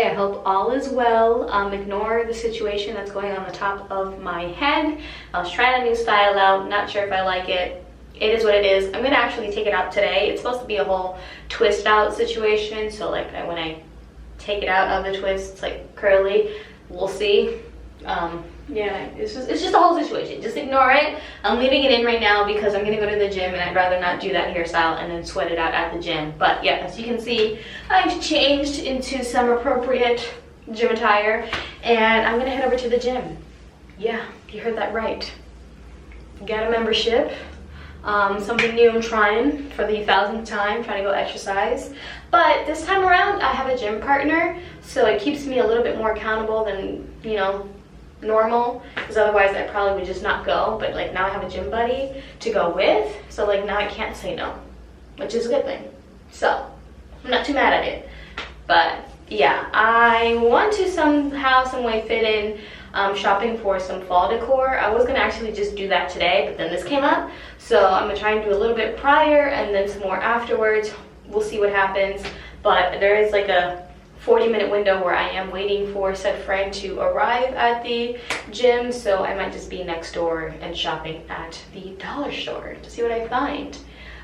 I hope all is well. Ignore the situation that's going on the top of my head. I was trying a new style out, not sure if I like it. It is what it is. I'm gonna actually take it out today. It's supposed to be a whole twist out situation, so like when I take it out of the twist, it's like curly. We'll see. Yeah, it's just a whole situation. Just ignore it. I'm leaving it in right now because I'm gonna go to the gym and I'd rather not do that hairstyle and then sweat it out at the gym. But yeah, as you can see, I've changed into some appropriate gym attire and I'm gonna head over to the gym. Yeah, you heard that right. Got a membership. Something new I'm trying for the 1000th time, trying to go exercise. But this time around, I have a gym partner, so it keeps me a little bit more accountable than, you know, normal, because otherwise I probably would just not go. But like now I have a gym buddy to go with, so like now I can't say no, which is a good thing. So I'm not too mad at it. But yeah, I want to somehow, some way fit in shopping for some fall decor. I was gonna actually just do that today, but then this came up, so I'm gonna try and do a little bit prior and then some more afterwards. We'll see what happens. But there is like a 40-minute window where I am waiting for said friend to arrive at the gym, so I might just be next door and shopping at the dollar store to see what I find.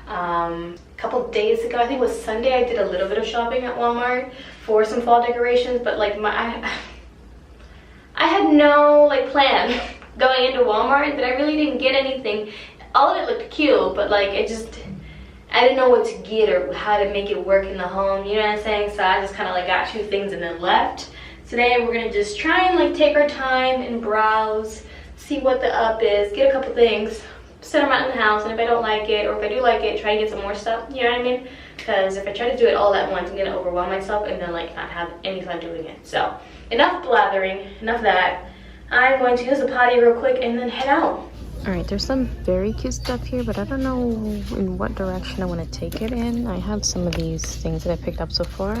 A couple days ago, I think it was Sunday, I did a little bit of shopping at Walmart for some fall decorations, but like I had no like plan going into Walmart that I really didn't get anything. All of it looked cute, but like I didn't know what to get or how to make it work in the home, you know what I'm saying? So I just kind of like got 2 things and then left. Today we're gonna just try and like take our time and browse, see what the up is, get a couple things, set them out in the house, and if I don't like it, or if I do like it, try to get some more stuff, you know what I mean? Because if I try to do it all at once, I'm gonna overwhelm myself and then like not have any fun doing it. So enough blathering, enough of that. I'm going to use the potty real quick and then head out. All right, there's some very cute stuff here, but I don't know in what direction I want to take it in. I have some of these things that I picked up so far,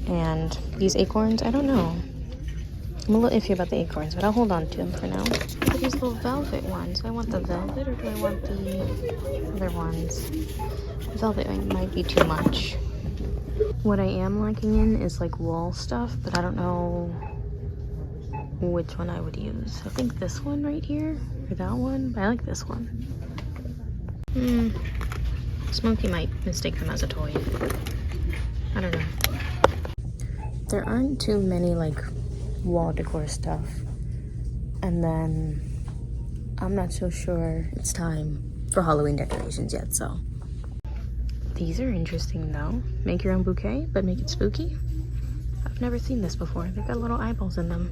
and these acorns, I don't know. I'm a little iffy about the acorns, but I'll hold on to them for now. But these little velvet ones, do I want the velvet or do I want the other ones? The velvet might be too much. What I am liking in is like wall stuff, but I don't know which one I would use. I think this one right here, or that one, but I like this one. Smokey might mistake them as a toy. I don't know. There aren't too many like wall decor stuff, and then I'm not so sure it's time for Halloween decorations yet, so. These are interesting though. Make your own bouquet, but make it spooky. I've never seen this before. They've got little eyeballs in them.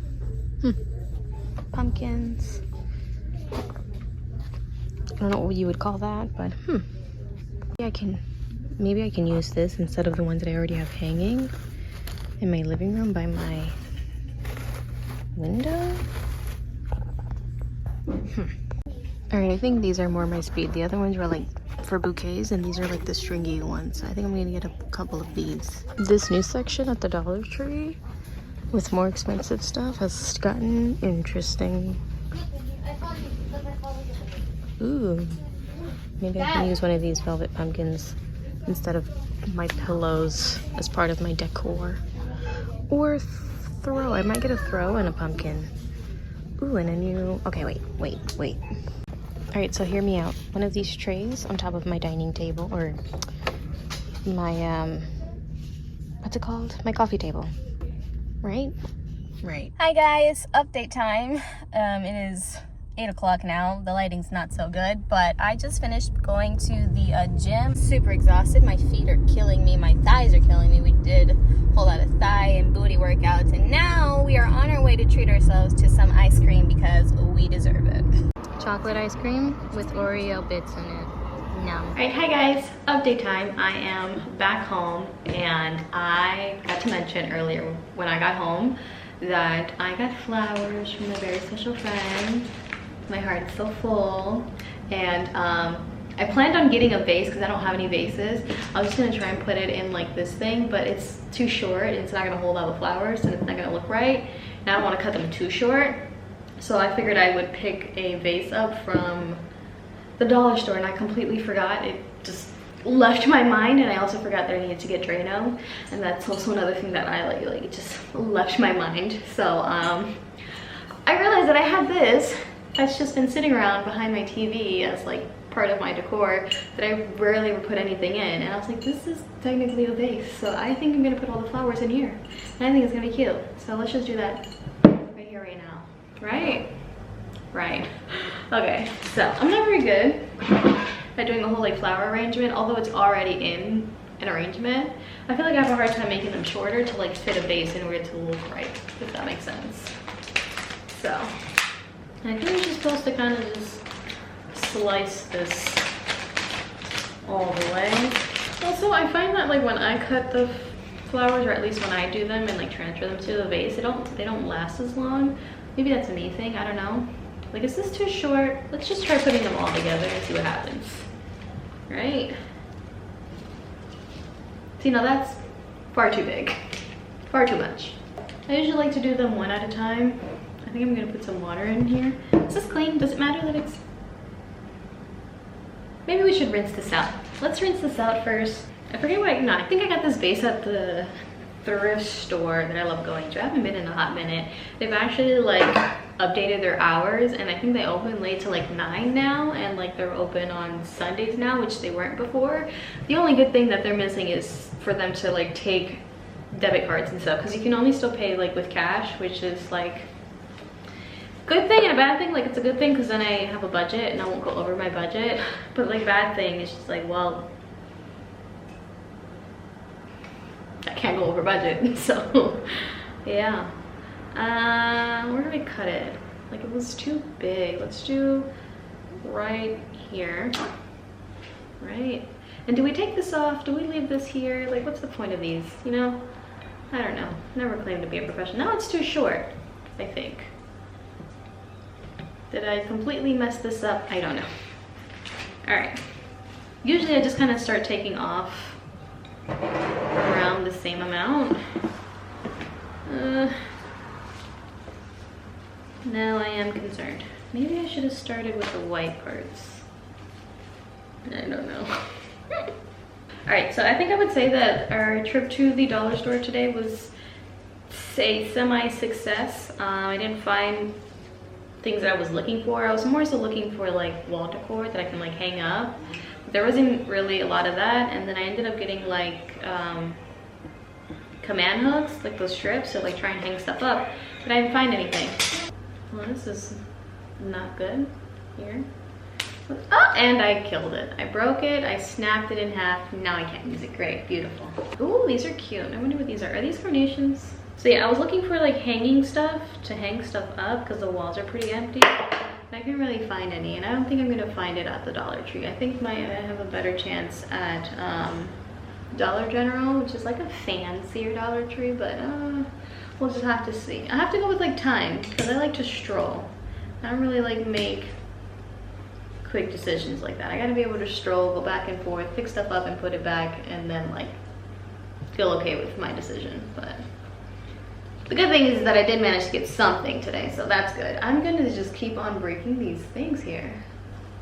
Pumpkins. I don't know what you would call that, but maybe I can use this instead of the ones that I already have hanging in my living room by my window. All right, I think these are more my speed. The other ones were like for bouquets, and these are like the stringy ones. I think I'm gonna get a couple of these. This new section at the Dollar Tree with more expensive stuff has gotten interesting. Ooh, maybe I can use one of these velvet pumpkins instead of my pillows as part of my decor. Or throw. I might get a throw and a pumpkin. Ooh, and a new... Okay, wait. All right, so hear me out. One of these trays on top of my dining table, or my, what's it called? My coffee table. Right. Hi guys, update time. It is 8 o'clock now. The lighting's not so good, but I just finished going to the gym. Super exhausted. My feet are killing me. My thighs are killing me. We did a whole lot of thigh and booty workouts, and now we are on our way to treat ourselves to some ice cream because we deserve it. Chocolate ice cream with Oreo bits in it. No. Alright, hi guys, update time. I am back home, and I got to mention earlier when I got home that I got flowers from a very special friend. My heart's so full, and I planned on getting a vase because I don't have any vases. I was just gonna try and put it in like this thing, but it's too short and it's not gonna hold all the flowers and it's not gonna look right, and I don't want to cut them too short. So I figured I would pick a vase up from the dollar store, and I completely forgot. It just left my mind, and I also forgot that I needed to get Drano, and that's also another thing that I like it just left my mind. So I realized that I had this that's just been sitting around behind my TV as like part of my decor that I rarely ever put anything in, and I was like, this is technically a vase, so I think I'm gonna put all the flowers in here, and I think it's gonna be cute. So let's just do that right here, right now. Right. Okay, so I'm not very good at doing a whole like flower arrangement, although it's already in an arrangement. I feel like I have a hard time making them shorter to like fit a vase in order to look right, if that makes sense. So I think we're just supposed to kind of just slice this all the way. Also, I find that like when I cut the flowers, or at least when I do them and like transfer them to the vase, they don't last as long. Maybe that's a me thing, I don't know. Like, is this too short? Let's just try putting them all together and see what happens. Right? See, now that's far too big. Far too much. I usually like to do them one at a time. I think I'm gonna put some water in here. Is this clean? Does it matter that it's... Maybe we should rinse this out. Let's rinse this out first. I forget what I think I got this vase at the thrift store that I love going to. I haven't been in a hot minute. They've actually like updated their hours, and I think they open late to like 9 now, and like they're open on Sundays now, which they weren't before. The only good thing that they're missing is for them to like take debit cards and stuff, because you can only still pay like with cash, which is like good thing and a bad thing. Like, it's a good thing because then I have a budget and I won't go over my budget, but like bad thing is just like, well, I can't go over budget. So yeah, where do I cut it? Like, it was too big. Let's do right here. Right, and do we take this off? Do we leave this here? Like, what's the point of these, you know? I don't know. Never claimed to be a professional. Now it's too short, I think. Did I completely mess this up? I don't know. All right, usually I just kind of start taking off around the same amount. Now I am concerned. Maybe I should have started with the white parts. I don't know. All right, so I think I would say that our trip to the dollar store today was a semi-success. I didn't find things that I was looking for. I was more so looking for like wall decor that I can like hang up. There wasn't really a lot of that, and then I ended up getting like command hooks, like those strips, so like try and hang stuff up, but I didn't find anything. Well, this is not good here. Oh, and I killed it. I broke it, I snapped it in half. Now I can't use it. Great, beautiful. Ooh, these are cute. I wonder what these are. Are these carnations? So yeah, I was looking for like hanging stuff to hang stuff up because the walls are pretty empty. I couldn't really find any, and I don't think I'm gonna find it at the Dollar Tree. I think I have a better chance at Dollar General, which is like a fancier Dollar Tree, but we'll just have to see. I have to go with like time because I like to stroll. I don't really like make quick decisions like that. I gotta be able to stroll, go back and forth, pick stuff up and put it back, and then like feel okay with my decision. But the good thing is that I did manage to get something today, so that's good. I'm gonna just keep on breaking these things here.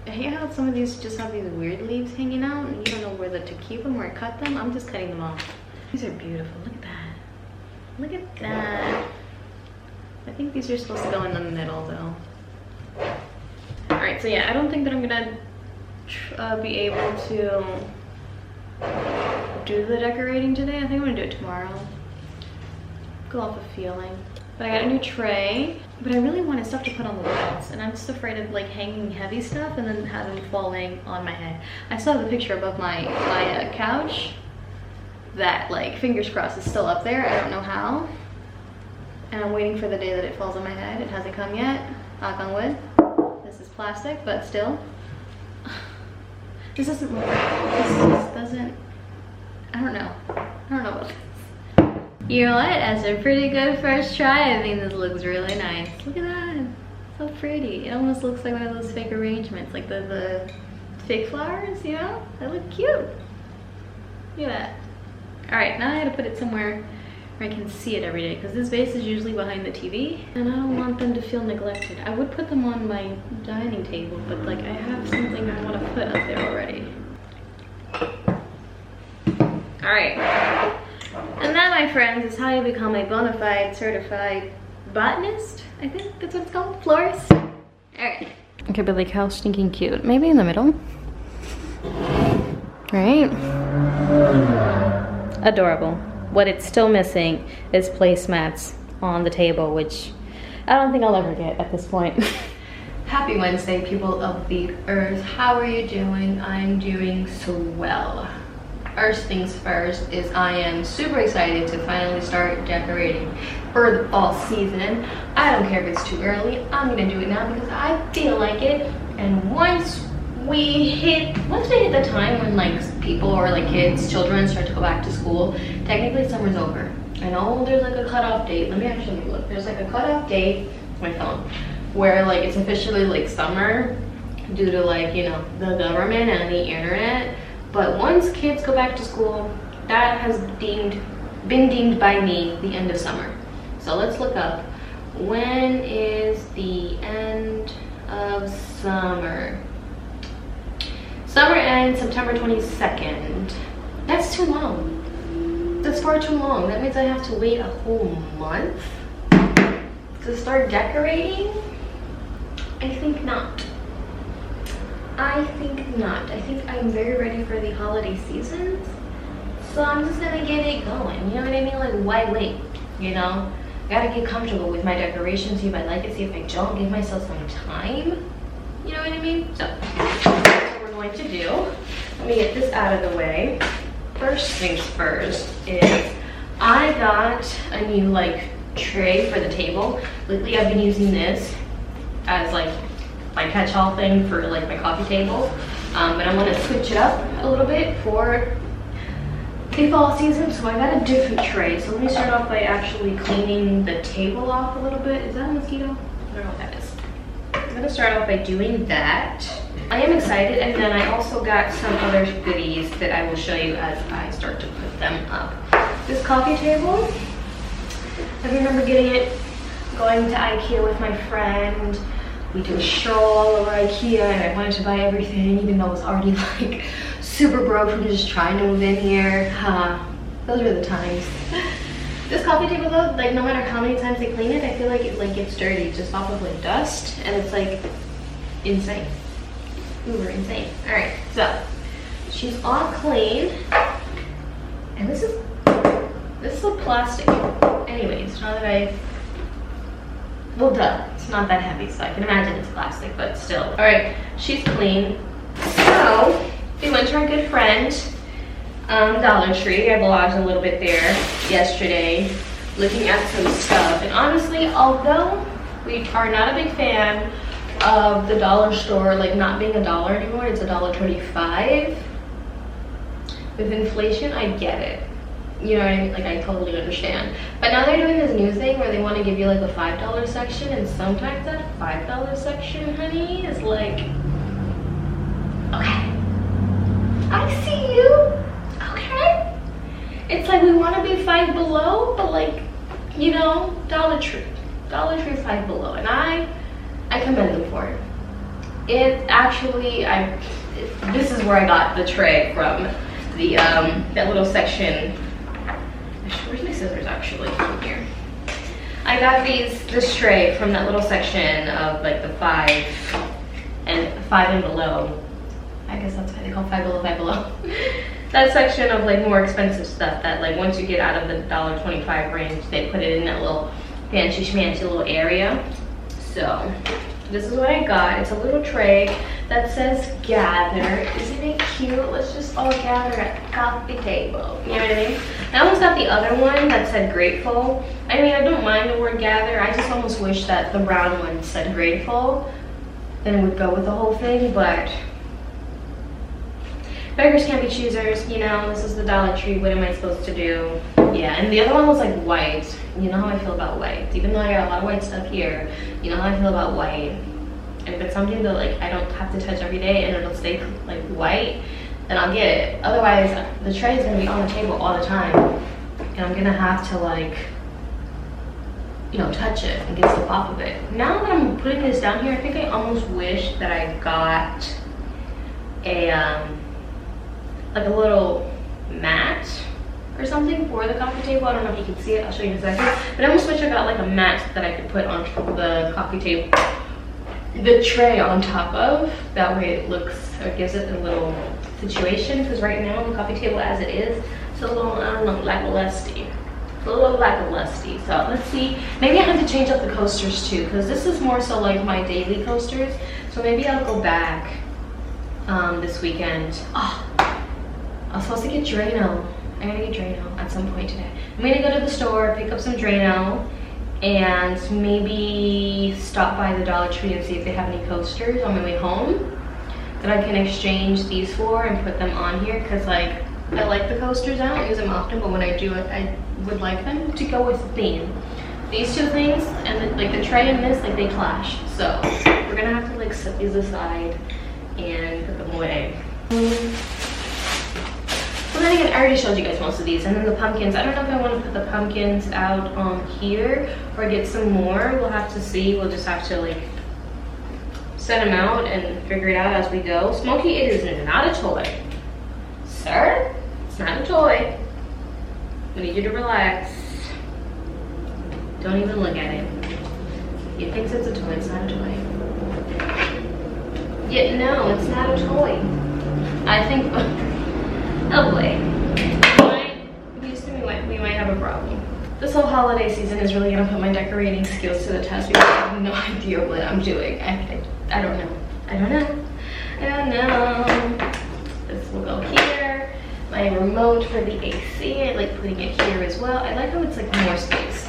I hate how some of these just have these weird leaves hanging out and you don't know whether to keep them or cut them. I'm just cutting them off. These are beautiful. Look at that. Look at that. I think these are supposed to go in the middle though. All right, so yeah, I don't think that I'm gonna be able to do the decorating today. I think I'm gonna do it tomorrow. Go off a feeling. But I got a new tray, but I really wanted stuff to put on the walls, and I'm just afraid of like hanging heavy stuff and then having falling on my head. I still have the picture above my couch that, like, fingers crossed, is still up there. I don't know how, and I'm waiting for the day that it falls on my head. It hasn't come yet. Knock on wood. This is plastic, but still. This doesn't look right. This just doesn't. I don't know. I don't know about this. You know what? As a pretty good first try, I think this looks really nice. Look at that. So pretty. It almost looks like one of those fake arrangements, like the fake flowers, you know? They look cute. Look at that. All right, now I gotta put it somewhere where I can see it every day, because this vase is usually behind the TV, and I don't want them to feel neglected. I would put them on my dining table, but like I have something I want to put up there already. All right. And that, my friends, is how you become a bona fide certified botanist. I think that's what it's called, florist. All right. Okay, but like how stinking cute. Maybe in the middle. Right? Adorable. What it's still missing is placemats on the table, which I don't think I'll ever get at this point. Happy Wednesday, people of the earth. How are you doing? I'm doing so well. First things first is I am super excited to finally start decorating for the fall season. I don't care if it's too early. I'm gonna do it now because I feel like it. And once we hit the time when like people or like kids, children start to go back to school, technically summer's over. I know there's like a cutoff date. Let me actually look. There's like a cutoff date, my phone, where like it's officially like summer due to like, you know, the government and the internet. But once kids go back to school, that has been deemed by me the end of summer. So let's look up, when is the end of summer? Summer ends September 22nd. That's too long. That's far too long. That means I have to wait a whole month to start decorating? I think not. I think not. I think I'm very ready for the holiday seasons. So I'm just gonna get it going. You know what I mean? Like, why wait? You know? I gotta get comfortable with my decorations, see if I like it, see if I don't, give myself some time. You know what I mean? So, that's what we're going to do. Let me get this out of the way. First things first is I got a new like tray for the table. Lately I've been using this as like my catch-all thing for like my coffee table, but I want to switch it up a little bit for the fall season, so I got a different tray. So let me start off by actually cleaning the table off a little bit. Is that a mosquito? I don't know what that is. I'm gonna start off by doing that. I am excited, and then I also got some other goodies that I will show you as I start to put them up. This coffee table, I remember getting it going to IKEA with my friend. We did a stroll all over IKEA and I wanted to buy everything even though it was already like super broke from just trying to move in here. Those were the times. This coffee table though, like no matter how many times they clean it, I feel like it like gets dirty just off of like dust, and it's like insane. Uber insane. Alright, so she's all clean. And this is a plastic. Anyways, now that well, duh, it's not that heavy, so I can imagine it's plastic, but still. All right, she's clean. So, we went to our good friend, Dollar Tree. I vlogged a little bit there yesterday, looking at some stuff. And honestly, although we are not a big fan of the dollar store, like not being $1 anymore, it's $1.25. With inflation, I get it. You know what I mean? Like, I totally understand. But now they're doing this new thing where they want to give you like a $5 section, and sometimes that $5 section, honey, is like, okay, I see you, okay? It's like we want to be Five Below, but like, you know, Dollar Tree, Five Below, and I commend them for it. It actually, this is where I got the tray from, the that little section. Where's my scissors actually? Here. I got this tray from that little section of like the five and below. I guess that's why they call Five Below. That section of like more expensive stuff that like once you get out of the $1.25 range, they put it in that little fancy schmancy little area. So this is what I got. It's a little tray that says gather. Isn't it cute? Let's just all gather at the coffee table. You know what I mean? I almost got the other one that said grateful. I mean, I don't mind the word gather. I just almost wish that the brown one said grateful. Then it would go with the whole thing, but beggars can't be choosers, you know. This is the Dollar Tree. What am I supposed to do? Yeah, and the other one was like white. You know how I feel about white. Even though I got a lot of white stuff here, you know how I feel about white. And if it's something that like I don't have to touch every day and it'll stay like white, then I'll get it. Otherwise, the tray is gonna be on the table all the time, and I'm gonna have to like, you know, touch it and get stuff off of it. Now that I'm putting this down here, I think I almost wish that I got a like a little mat or something for the coffee table. I don't know if you can see it, I'll show you in a second. But I almost wish I got like a mat that I could put on the coffee table, the tray on top of. That way it looks, or it gives it a little situation, because right now the coffee table as it is, it's a little, I don't know, lacklusty. A little lacklusty. So let's see, maybe I have to change up the coasters too, because this is more so like my daily coasters. So maybe I'll go back this weekend. Oh, I was supposed to get Drano. I gotta get Drano at some point today. I'm gonna go to the store, pick up some Drano, and maybe stop by the Dollar Tree and see if they have any coasters on my way home that I can exchange these for and put them on here, because like I like the coasters. I don't use them often, but when I do it, I would like them to go with the theme. These two things and like the tray and this, like they clash. So we're gonna have to like set these aside and put them away. Well, then again, I already showed you guys most of these. And then the pumpkins, I don't know if I want to put the pumpkins out on here or get some more. We'll have to see. We'll just have to like set them out and figure it out as we go. Smokey, it is not a toy. Sir, it's not a toy. We need you to relax. Don't even look at it. He thinks it's a toy, it's not a toy. Yeah, no, it's not a toy. I think, oh boy. We might have a problem. This whole holiday season is really gonna put my decorating skills to the test because I have no idea what I'm doing. I don't know. I don't know. This will go here. My remote for the AC, I like putting it here as well. I like how it's like more space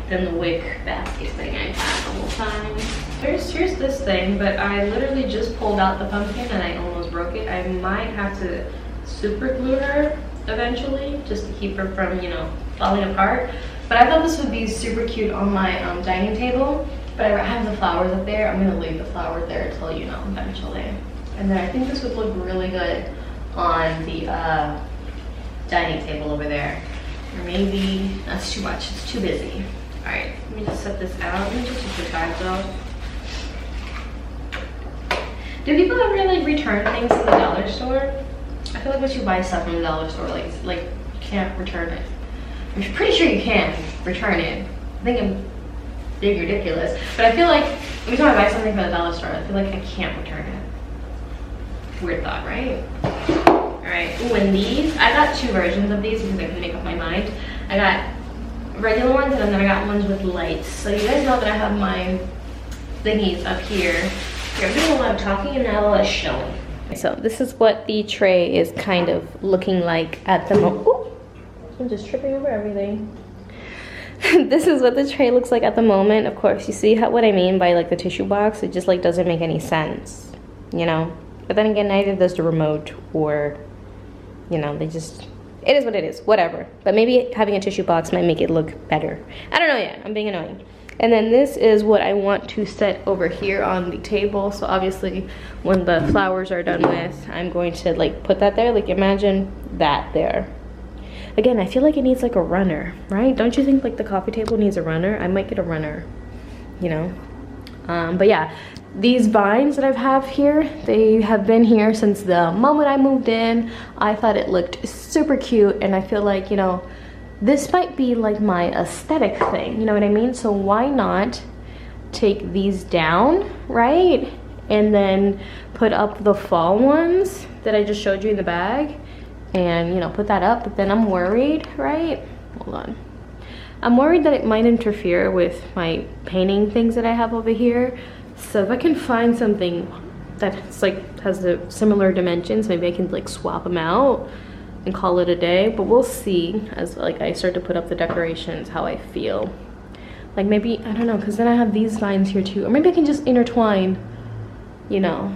than the wick basket thing I've had the whole time. Here's this thing, but I literally just pulled out the pumpkin and I almost broke it. I might have to super glue her eventually just to keep her from, you know, falling apart. But I thought this would be super cute on my dining table, but I have the flowers up there. I'm gonna leave the flowers there until, you know, eventually. And then I think this would look really good on the dining table over there. Or maybe, that's too much, it's too busy. All right, let me just set this out. Let me just take the tags off. Do people ever like return things to the dollar store? I feel like once you buy stuff from the dollar store, like you can't return it. I'm pretty sure you can return it. I think I'm being ridiculous, but I feel like every time I buy something from the dollar store, I feel like I can't return it. Weird thought, right? All right, ooh, and these, I got two versions of these because I couldn't make up my mind. I got regular ones and then I got ones with lights. So you guys know that I have my thingies up here. I'm doing a lot of talking and not a lot of showing. So this is what the tray is kind of looking like at the moment. I'm just tripping over everything. This is what the tray looks like at the moment. Of course, you see what I mean by like the tissue box? It just like doesn't make any sense, you know? But then again, neither does the remote or, you know, it is what it is, whatever. But maybe having a tissue box might make it look better. I don't know yet, I'm being annoying. And then this is what I want to set over here on the table. So obviously when the flowers are done with, I'm going to like put that there. Like imagine that there. Again, I feel like it needs like a runner, right? Don't you think like the coffee table needs a runner? I might get a runner, you know? But yeah, these vines that I have here, they have been here since the moment I moved in. I thought it looked super cute and I feel like, you know, this might be like my aesthetic thing, you know what I mean? So why not take these down, right? And then put up the fall ones that I just showed you in the bag and, you know, put that up. But then I'm worried, right? Hold on. I'm worried that it might interfere with my painting things that I have over here. So if I can find something that's like has the similar dimensions, maybe I can like swap them out and call it a day. But we'll see as like I start to put up the decorations how I feel. Like maybe, I don't know, because then I have these vines here too. Or maybe I can just intertwine, you know.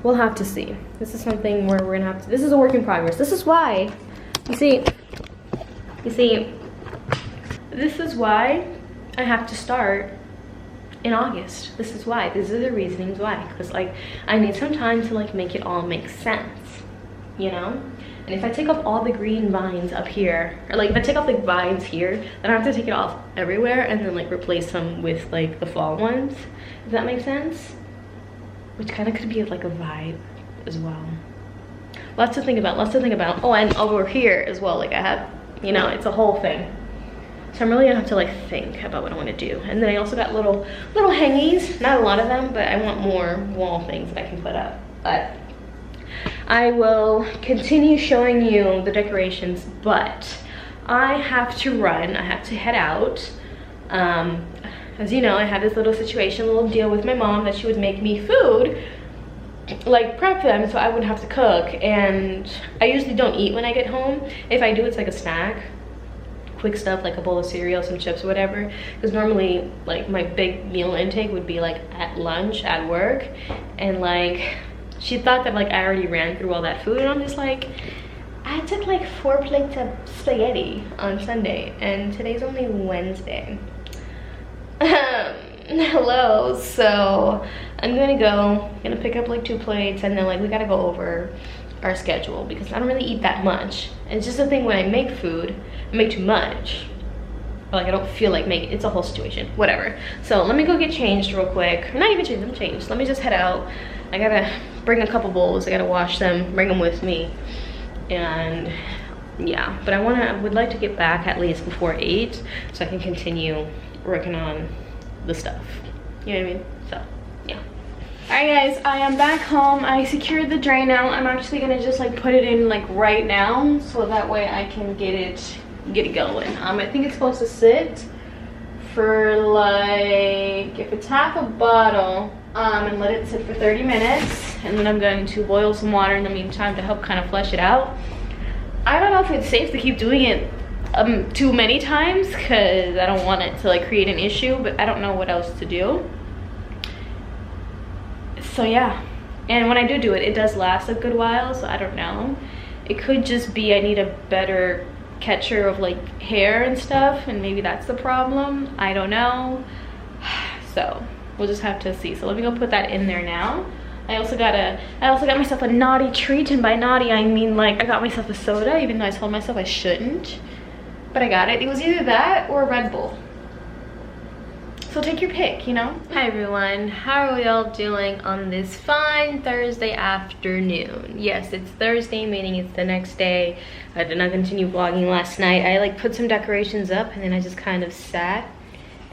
We'll have to see. This is something where we're gonna have to, this is a work in progress. This is why, you see, this is why I have to start in August. This is why. These are the reasonings why. Because like I need some time to like make it all make sense, you know? And if I take off all the green vines up here, or like if I take off the vines here, then I have to take it off everywhere and then like replace them with like the fall ones, if that makes sense. Which kind of could be like a vibe as well. Lots to think about, lots to think about. Oh, and over here as well, like I have, you know, it's a whole thing. So I'm really gonna have to like think about what I want to do. And then I also got little hangies, not a lot of them, but I want more wall things that I can put up. But I will continue showing you the decorations, but I have to run, I have to head out. As you know, I had this little situation, little deal with my mom that she would make me food, like prep them so I wouldn't have to cook. And I usually don't eat when I get home. If I do, it's like a snack, quick stuff like a bowl of cereal, some chips or whatever, because normally like my big meal intake would be like at lunch at work. And like she thought that like I already ran through all that food, and I'm just like, I took like 4 plates of spaghetti on Sunday and today's only Wednesday. Hello. So I'm gonna pick up like 2 plates, and then like we gotta go over our schedule because I don't really eat that much. And it's just a thing when I make food, I make too much. Or like I don't feel like making, it's a whole situation, whatever. So let me go get changed real quick. Not even changed, I'm changed. Let me just head out. I gotta bring a couple bowls, I gotta wash them, bring them with me. And yeah, but I would like to get back at least before 8 so I can continue working on the stuff. You know what I mean? So yeah. Alright guys, I am back home. I secured the drain now. I'm actually gonna just like put it in like right now so that way I can get it going. I think it's supposed to sit for like, if it's half a bottle, and let it sit for 30 minutes, and then I'm going to boil some water in the meantime to help kind of flesh it out. I don't know if it's safe to keep doing it too many times because I don't want it to like create an issue, but I don't know what else to do. So yeah, and when I do it, it does last a good while, so I don't know. It could just be I need a better catcher of like hair and stuff, and maybe that's the problem. I don't know. So we'll just have to see. So let me go put that in there now. I also got myself a naughty treat, and by naughty I mean like I got myself a soda, even though I told myself I shouldn't. But I got it. It was either that or a Red Bull. So take your pick, you know? Hi everyone, how are we all doing on this fine Thursday afternoon? Yes, it's Thursday, meaning it's the next day. I did not continue vlogging last night. I like put some decorations up and then I just kind of sat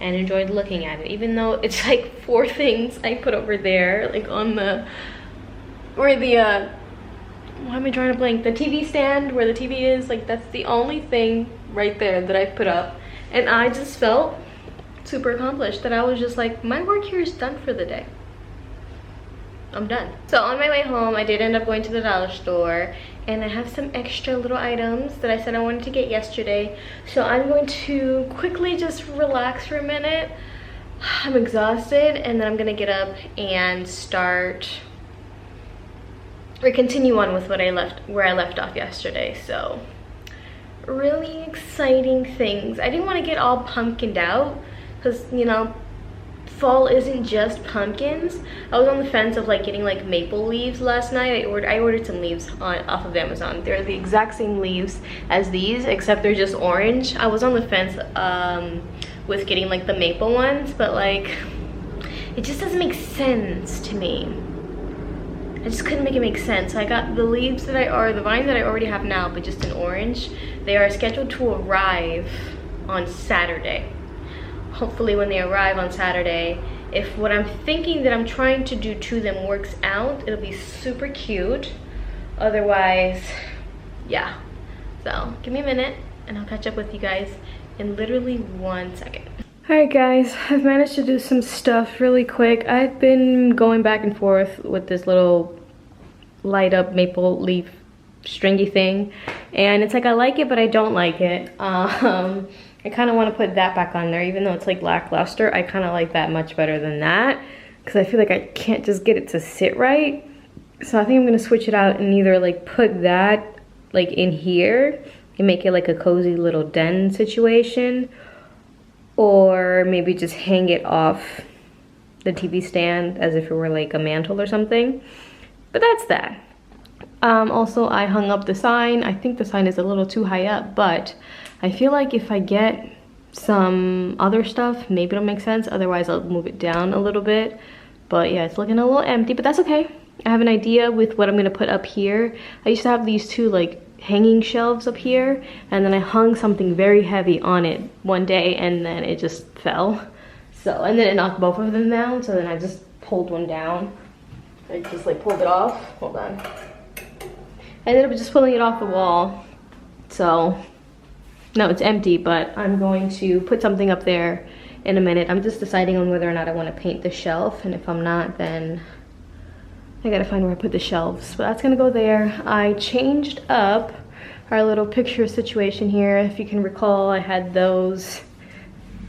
and enjoyed looking at it, even though it's like 4 things I put over there, like on the, where the, why am I drawing a blank? The TV stand, where the TV is, like that's the only thing right there that I put up. And I just felt super accomplished that I was just like, my work here is done for the day. I'm done. So on my way home, I did end up going to the dollar store, and I have some extra little items that I said I wanted to get yesterday. So I'm going to quickly just relax for a minute. I'm exhausted, and then I'm gonna get up and start or continue on with what where I left off yesterday. So really exciting things. I didn't want to get all pumpkined out because, you know, fall isn't just pumpkins. I was on the fence of like getting like maple leaves last night. I ordered some leaves off of Amazon. They're the exact same leaves as these, except they're just orange. I was on the fence with getting like the maple ones, but like it just doesn't make sense to me. I just couldn't make it make sense. So I got the leaves the vines that I already have now, but just in orange. They are scheduled to arrive on Saturday. Hopefully when they arrive on Saturday, if what I'm thinking that I'm trying to do to them works out, it'll be super cute. Otherwise, yeah. So give me a minute and I'll catch up with you guys in literally 1 second. Alright guys, I've managed to do some stuff really quick. I've been going back and forth with this little light up maple leaf stringy thing, and it's like I like it but I don't like it. I kind of want to put that back on there, even though it's like lackluster. I kind of like that much better than that because I feel like I can't just get it to sit right. So I think I'm gonna switch it out and either like put that like in here and make it like a cozy little den situation, or maybe just hang it off the TV stand as if it were like a mantle or something. But that's that. Also, I hung up the sign. I think the sign is a little too high up, but I feel like if I get some other stuff, maybe it'll make sense. Otherwise, I'll move it down a little bit. But yeah, it's looking a little empty, but that's okay. I have an idea with what I'm gonna put up here. I used to have these two like hanging shelves up here, and then I hung something very heavy on it one day, and then it just fell. So, and then it knocked both of them down, so then I just pulled one down. I just like pulled it off. Hold on. I ended up just pulling it off the wall. So, no, it's empty, but I'm going to put something up there in a minute. I'm just deciding on whether or not I want to paint the shelf, and if I'm not, then I gotta find where I put the shelves. But that's gonna go there. I changed up our little picture situation here. If you can recall, I had these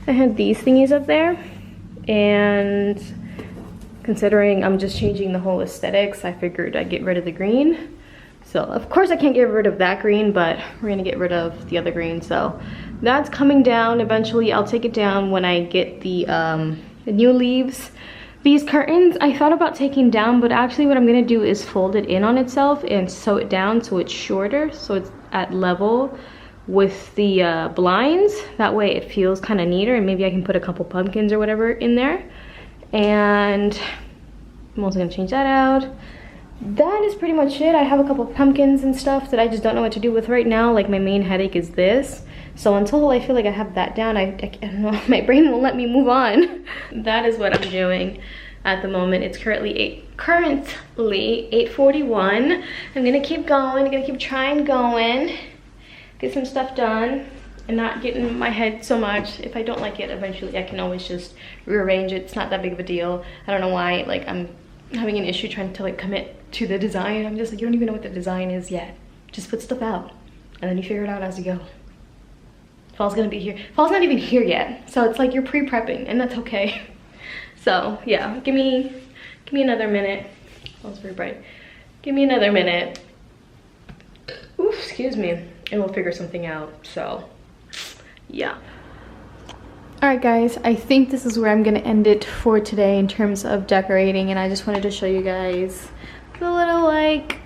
thingies up there, and considering I'm just changing the whole aesthetics, I figured I'd get rid of the green. So of course I can't get rid of that green, but we're gonna get rid of the other green. So that's coming down eventually. I'll take it down when I get the new leaves. These curtains I thought about taking down, but actually what I'm gonna do is fold it in on itself and sew it down so it's shorter, so it's at level with the blinds. That way it feels kind of neater, and maybe I can put a couple pumpkins or whatever in there. And I'm also gonna change that out. That is pretty much it. I have a couple pumpkins and stuff that I just don't know what to do with right now. Like, my main headache is this. So until I feel like I have that down, I don't know, my brain won't let me move on. That is what I'm doing at the moment. It's currently 8:41. I'm gonna keep going, I'm gonna keep trying going, get some stuff done, and not get in my head so much. If I don't like it, eventually I can always just rearrange it. It's not that big of a deal. I don't know why, like, I'm having an issue trying to like commit to the design. I'm just like, you don't even know what the design is yet. Just put stuff out, and then you figure it out as you go. Fall's gonna be here. Fall's not even here yet, so it's like you're pre-prepping, and that's okay. So yeah, give me another minute. Oh, it's very bright. Give me another minute. Oof, excuse me, and we'll figure something out. So yeah. Alright guys, I think this is where I'm gonna end it for today in terms of decorating, and I just wanted to show you guys the little like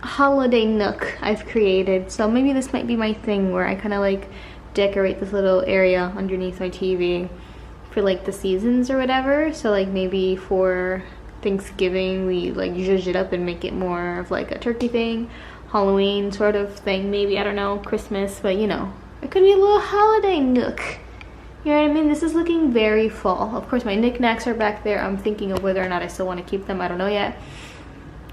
holiday nook I've created. So maybe this might be my thing where I kind of like decorate this little area underneath my TV for like the seasons or whatever. So like maybe for Thanksgiving we like zhuzh it up and make it more of like a turkey thing, Halloween sort of thing, maybe, I don't know, Christmas, but you know, it could be a little holiday nook. You know what I mean? This is looking very fall. Of course my knickknacks are back there. I'm thinking of whether or not I still want to keep them. I don't know yet.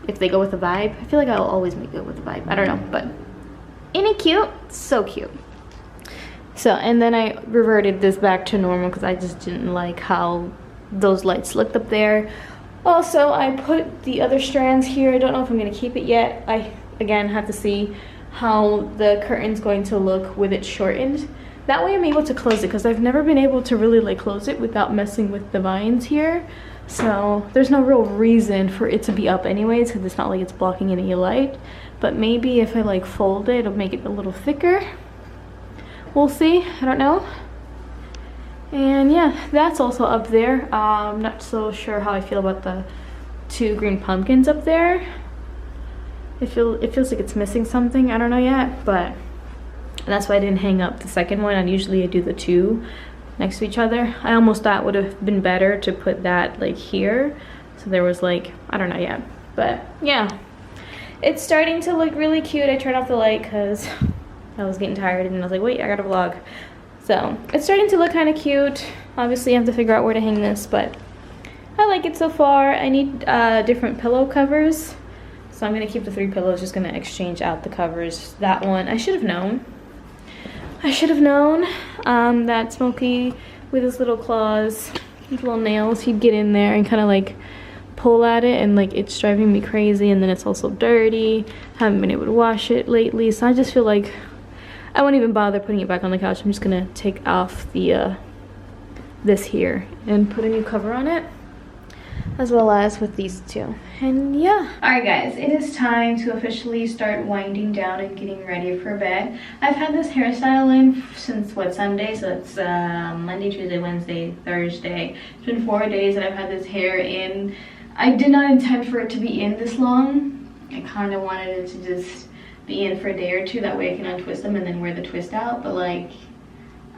If they go with the vibe. I feel like I'll always make it with the vibe. I don't know, but ain't it cute? So cute. So, and then I reverted this back to normal because I just didn't like how those lights looked up there. Also, I put the other strands here. I don't know if I'm going to keep it yet. I, again, have to see how the curtain's going to look with it shortened. That way I'm able to close it, because I've never been able to really like close it without messing with the vines here. So there's no real reason for it to be up anyways, because it's not like it's blocking any light. But maybe if I like fold it, it'll make it a little thicker. We'll see, I don't know. And yeah, that's also up there. I'm not so sure how I feel about the two green pumpkins up there. It feels like it's missing something, I don't know yet, but that's why I didn't hang up the second one. And usually I do the two next to each other. I almost thought would have been better to put that like here, so there was like, I don't know yet, but yeah, it's starting to look really cute. I turned off the light because I was getting tired, and I was like, wait, I gotta vlog. So it's starting to look kind of cute. Obviously I have to figure out where to hang this, but I like it so far. I need different pillow covers, so I'm gonna keep the 3 pillows, just gonna exchange out the covers. That one, I should have known that Smokey with his little claws, his little nails, he'd get in there and kind of like pull at it, and like it's driving me crazy. And then it's also dirty. Haven't been able to wash it lately, so I just feel like I won't even bother putting it back on the couch. I'm just gonna take off the this here and put a new cover on it, as well as with these two. And yeah. Alright guys, it is time to officially start winding down and getting ready for bed. I've had this hairstyle in since what, Sunday? So it's Monday, Tuesday, Wednesday, Thursday. It's been 4 days that I've had this hair in. I did not intend for it to be in this long. I kind of wanted it to just be in for a day or two. That way I can untwist them and then wear the twist out. But like,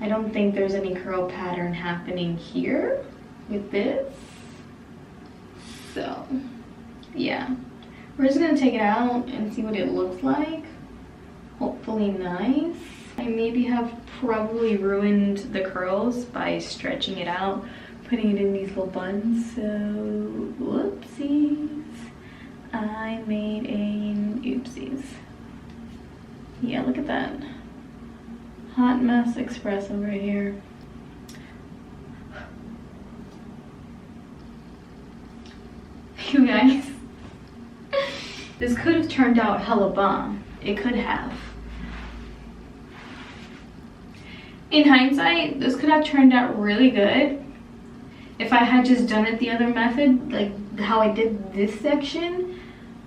I don't think there's any curl pattern happening here with this. So yeah. We're just gonna take it out and see what it looks like. Hopefully nice. I maybe have probably ruined the curls by stretching it out, putting it in these little buns, so whoopsies. I made a oopsies. Yeah, look at that. Hot mess express over here. You guys, this could have turned out hella bomb. It could have. In hindsight, this could have turned out really good if I had just done it the other method, like how I did this section.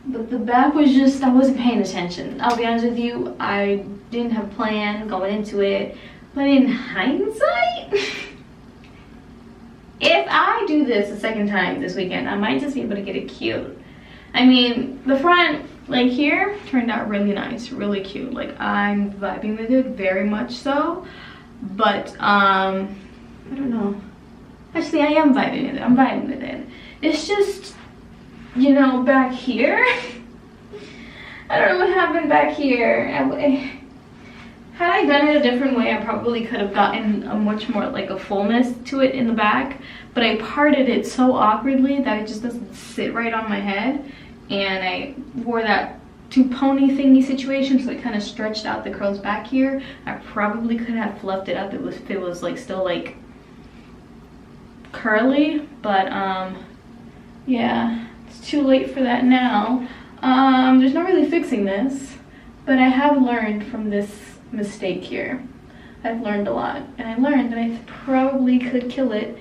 But the back was just, I wasn't paying attention. I'll be honest with you, I didn't have a plan going into it. But in hindsight, if I do this a second time this weekend, I might just be able to get it cute. I mean, the front, like here, turned out really nice, really cute. Like, I'm vibing with it very much so. But, I don't know. Actually, I am vibing with it. I'm vibing with it. It's just, you know, back here. I don't know what happened back here. Had I done it a different way, I probably could have gotten a much more, like, a fullness to it in the back. But I parted it so awkwardly that it just doesn't sit right on my head. And I wore that two pony thingy situation, so it kind of stretched out the curls back here. I probably could have fluffed it up if it was like still like curly, but yeah, it's too late for that now. There's not really fixing this, but I have learned from this mistake here. I've learned a lot, and I learned that I probably could kill it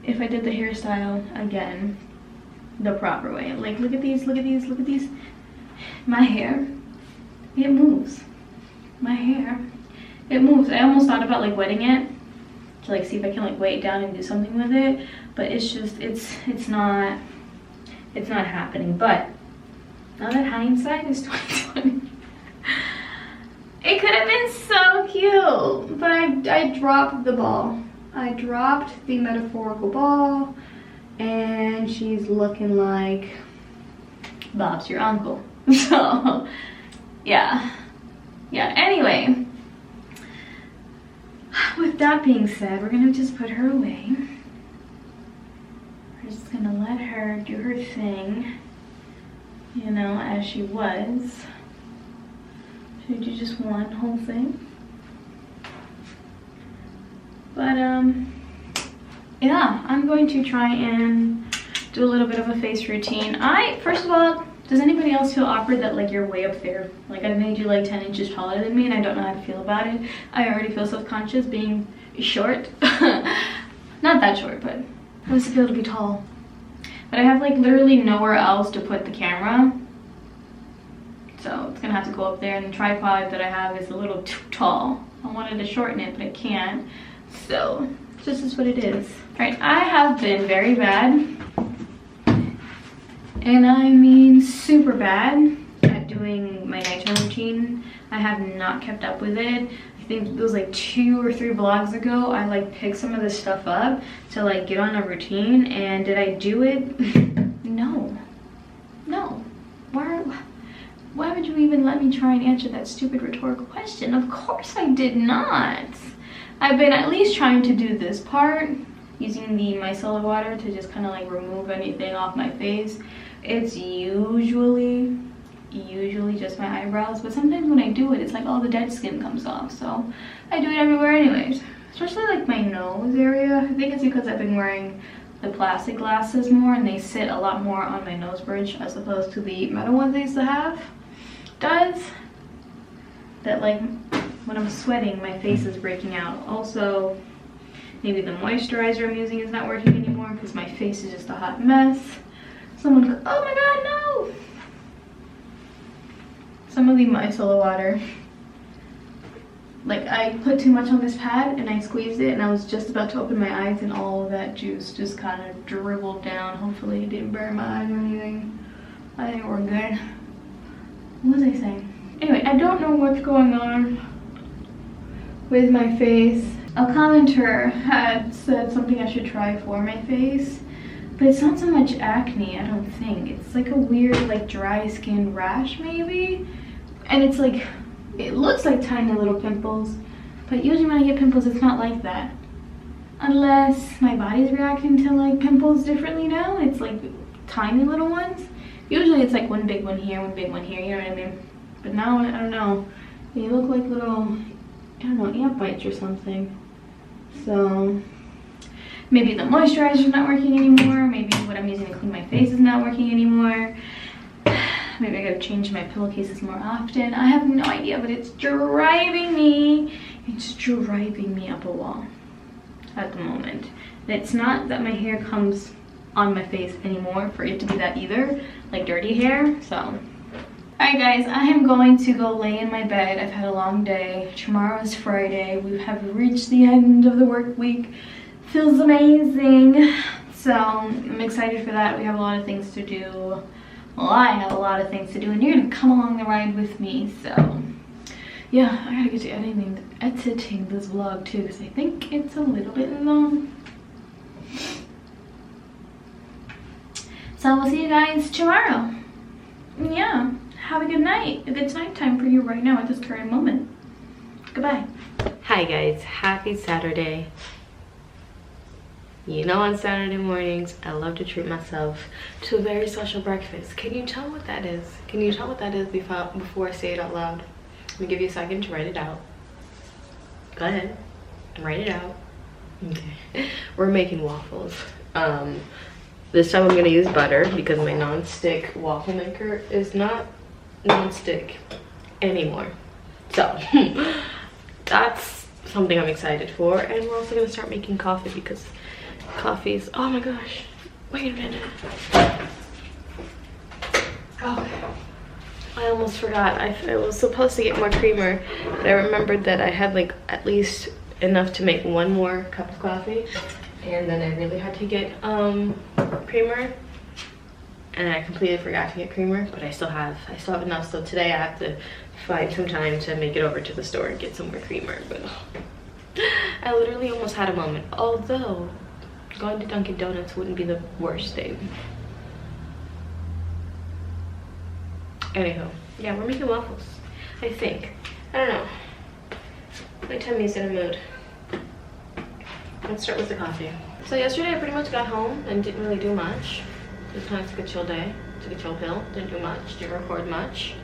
if I did the hairstyle again the proper way. Like, look at these, look at these, look at these. My hair, it moves. My hair, it moves. I almost thought about like wetting it to like see if I can like weigh it down and do something with it, but it's just, it's not happening. But now that hindsight is 2020, it could have been so cute, but I dropped the ball. I dropped the metaphorical ball, and she's looking like Bob's your uncle. So yeah, anyway, with that being said, we're gonna just put her away. We're just gonna let her do her thing, you know, as she was. She do just one whole thing. But yeah, I'm going to try and do a little bit of a face routine. First of all, does anybody else feel awkward that like you're way up there? Like, I made you like 10 inches taller than me and I don't know how to feel about it. I already feel self-conscious being short. Not that short, but I was feel to be tall. But I have like literally nowhere else to put the camera. So it's gonna have to go up there, and the tripod that I have is a little too tall. I wanted to shorten it, but I can't. So this is what it is. All right, I have been very bad. And I mean super bad at doing my nighttime routine. I have not kept up with it. I think it was like 2 or 3 vlogs ago, I like picked some of this stuff up to like get on a routine. And did I do it? No. Why would you even let me try and answer that stupid rhetorical question? Of course I did not. I've been at least trying to do this part, using the micellar water to just kind of like remove anything off my face. It's usually just my eyebrows, but sometimes when I do it, it's like all the dead skin comes off. So I do it everywhere anyways, especially like my nose area. I think it's because I've been wearing the plastic glasses more, and they sit a lot more on my nose bridge as opposed to the metal ones I used to have. Does that, like, when I'm sweating, my face is breaking out. Also, maybe the moisturizer I'm using is not working anymore because my face is just a hot mess. Someone could, oh my god, no! Some of the micellar water, like, I put too much on this pad and I squeezed it, and I was just about to open my eyes and all of that juice just kind of dribbled down. Hopefully it didn't burn my eyes or anything. I think we're good. What was I saying? Anyway, I don't know what's going on with my face. A commenter had said something I should try for my face. But it's not so much acne, I don't think. It's like a weird like dry skin rash maybe. And it's like, it looks like tiny little pimples, but usually when I get pimples it's not like that. Unless my body's reacting to like pimples differently now. It's like tiny little ones. Usually it's like one big one here, one big one here, you know what I mean? But now, I don't know. They look like little, I don't know, ant bites or something. So maybe the moisturizer is not working anymore. Maybe what I'm using to clean my face is not working anymore. Maybe I gotta change my pillowcases more often. I have no idea, but it's driving me. It's driving me up a wall at the moment. And it's not that my hair comes on my face anymore for it to be that either, like dirty hair. So alright guys, I am going to go lay in my bed. I've had a long day. Tomorrow is Friday. We have reached the end of the work week. Feels amazing. So I'm excited for that. We have a lot of things to do. Well, I have a lot of things to do, and you're gonna come along the ride with me. So yeah, I gotta get to editing this vlog too, because I think it's a little bit long. So we'll see you guys tomorrow. Yeah, have a good night if it's nighttime for you right now at this current moment. Goodbye. Hi guys, happy Saturday. You know, on Saturday mornings I love to treat myself to a very special breakfast. Can you tell what that is? Can you tell what that is before I say it out loud? Let me give you a second to write it out. Go ahead, write it out. Okay, we're making waffles. This time I'm gonna use butter because my non-stick waffle maker is not non-stick anymore. So that's something I'm excited for. And we're also gonna start making coffee because coffee's, oh my gosh, wait a minute. Oh, I almost forgot. I was supposed to get more creamer, but I remembered that I had like at least enough to make one more cup of coffee. And then I really had to get creamer, and I completely forgot to get creamer, but I still have enough. So today I have to find some time to make it over to the store and get some more creamer. But I literally almost had a moment. Although going to Dunkin' Donuts wouldn't be the worst thing. Anywho, yeah, we're making waffles. I think. I don't know. My tummy's in a mood. Let's start with the coffee. So yesterday I pretty much got home and didn't really do much. Just kind of took a chill day, took a chill pill, didn't do much, didn't record much.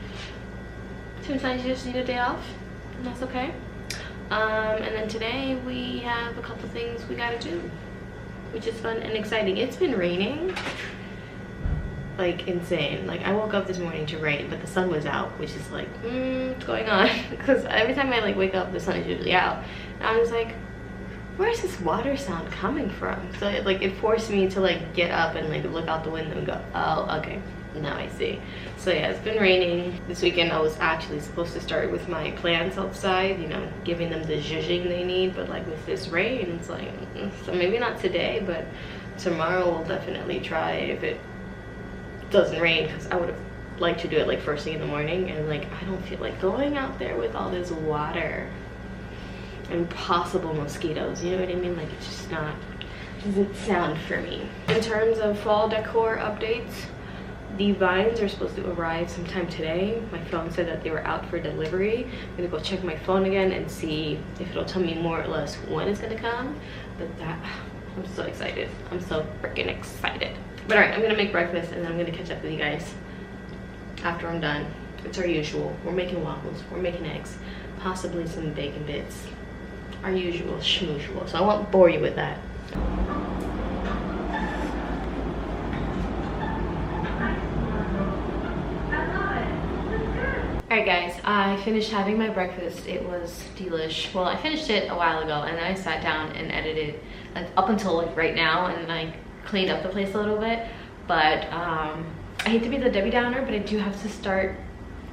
Sometimes you just need a day off, and that's okay. And then today we have a couple things we gotta do, which is fun and exciting. It's been raining like insane. Like I woke up this morning to rain, but the sun was out, which is like, what's going on? Because every time I like wake up, the sun is usually out. And I was like, where's this water sound coming from? So it forced me to like get up and like look out the window and go, oh, okay, now I see. So yeah, it's been raining. This weekend I was actually supposed to start with my plants outside, you know, giving them the zhuzhing they need, but like with this rain, it's like, so maybe not today, but tomorrow we'll definitely try if it doesn't rain, because I would have liked to do it like first thing in the morning, and like I don't feel like going out there with all this water and possible mosquitoes, you know what I mean? Like it's just not, doesn't sound for me. In terms of fall decor updates, the vines are supposed to arrive sometime today. My phone said that they were out for delivery. I'm gonna go check my phone again and see if it'll tell me more or less when it's gonna come. But that, I'm so excited. I'm so freaking excited. But all right, I'm gonna make breakfast and then I'm gonna catch up with you guys after I'm done. It's our usual. We're making waffles, we're making eggs, possibly some bacon bits. Our usual schmoozual, so I won't bore you with that. Alright guys, I finished having my breakfast. It was delish. Well, I finished it a while ago and then I sat down and edited up until like right now, and then I cleaned up the place a little bit. But I hate to be the Debbie Downer, but I do have to start,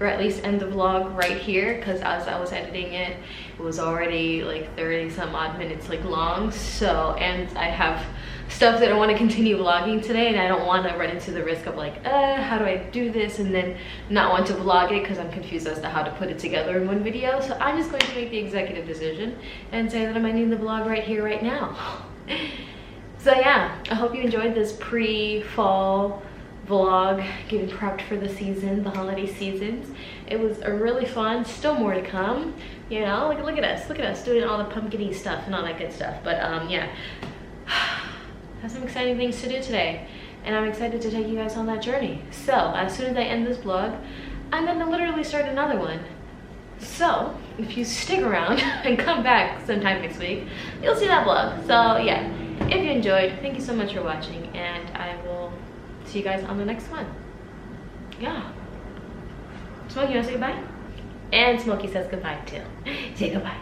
or at least end the vlog right here, because as I was editing it, it was already like 30 some odd minutes like long. So, and I have stuff that I want to continue vlogging today, and I don't want to run into the risk of like, how do I do this, and then not want to vlog it because I'm confused as to how to put it together in one video. So I'm just going to make the executive decision and say that I'm ending the vlog right here, right now. So yeah, I hope you enjoyed this pre-fall vlog, getting prepped for the season, the holiday seasons. It was a really fun, still more to come, you know. Look at us doing all the pumpkin-y stuff and all that good stuff. But yeah, have some exciting things to do today, and I'm excited to take you guys on that journey. So as soon as I end this vlog, I'm gonna literally start another one. So if you stick around and come back sometime next week, you'll see that vlog. So yeah, if you enjoyed, thank you so much for watching, and I will see you guys on the next one. Yeah. Smokey, you wanna say goodbye? And Smokey says goodbye too. Say goodbye.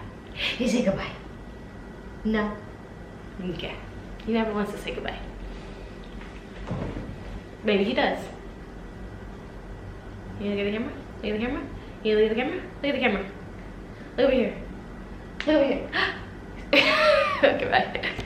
You say goodbye. No? Okay. He never wants to say goodbye. Maybe he does. You gonna get the camera? Look at the camera? You gonna look at the camera? Look at the camera. Look over here. Look over here. Okay, bye.